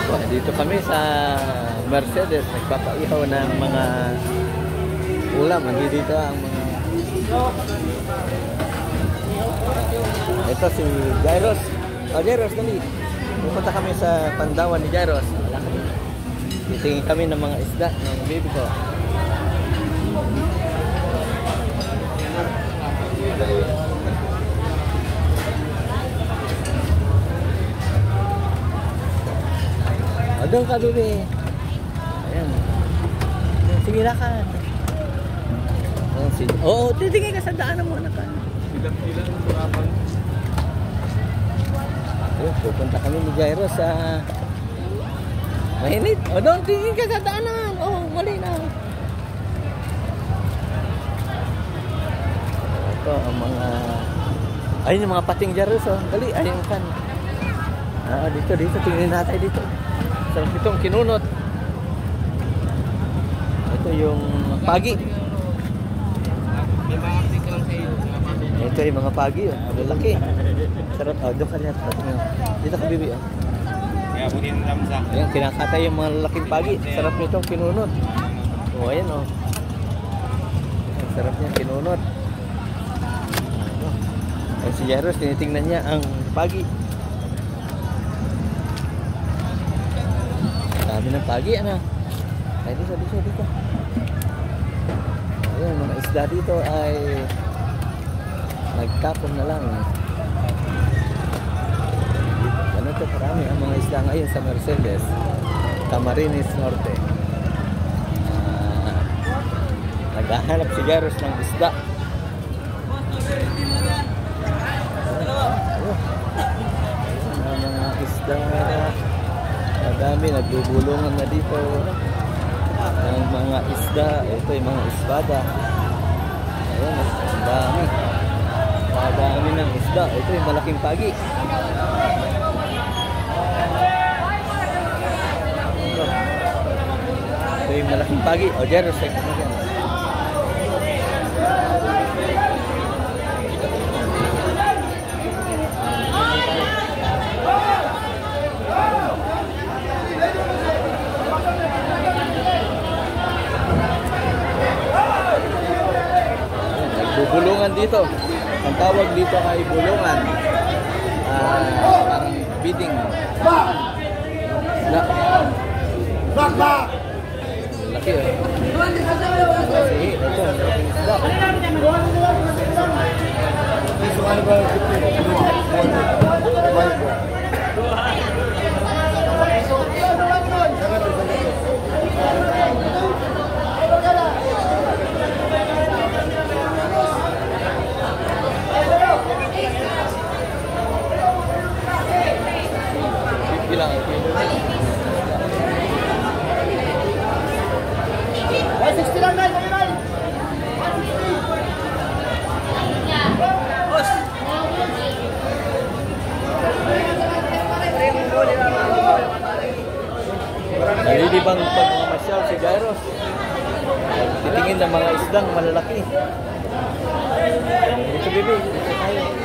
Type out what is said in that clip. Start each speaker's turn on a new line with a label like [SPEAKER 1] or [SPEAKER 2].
[SPEAKER 1] Dito kami sa Mercedes, nagpapaihaw ng mga ulam. Dito ang mga... Ito si Jairus. Oh, Jairus, dali. Pupunta kami sa Pandawan ni Jairus. Titingin kami ng mga isda ng baby ko. Doon ka, baby. Ayan. Sige, lakad. Oo, titingin ka sa daanan mo. Ilang surapan. Pupunta kami ni Jairus sa mainit. O, doon, tingin ka sa daanan. Oo, mali na. Ito, ang mga... Ayun yung mga pating Jairus, oh. Dali, ayun kan. Dito, tingin natin dito. Sarap itong kinunot. Ito yung pagi. Ito yung mga pagi, oh. Lalaki. Sarap. Doon ka niya. Dito ka, bibi, oh. Ayan, kinakatay yung mga lalaking pagi. Sarap nitong kinunot. Oh, ayan, oh. Sarap niya kinunot. Ayan, si Jairus, tinitingnan niya ang pagi. Sabi ng pagi, ano? Ay, dito. Ayan, mga isda dito ay nagtapon na lang. Ano ito, parami ang mga isda ngayon sa Mercedes, Camarines Norte. Naghahanap si Jairus ng isda. Mga isda, madami, nagbubulungan na dito ng mga isda. Ito yung mga isbada. Ayan, ang dami. Dami ng isda. Ito yung malaking pagi. Ito yung malaking pagi. O, Jairus, check mo dyan. Bulungan dito. Ang tawag dito ay bulungan. Parang bidding. Laki, eh. Ito, malaking isda. Bilang ito.
[SPEAKER 2] 60 lang, guys.
[SPEAKER 1] Nalilibang pagmamasyal si Jairus. Titingin ng mga isdang malalaki. Dito, bibi. Dito tayo.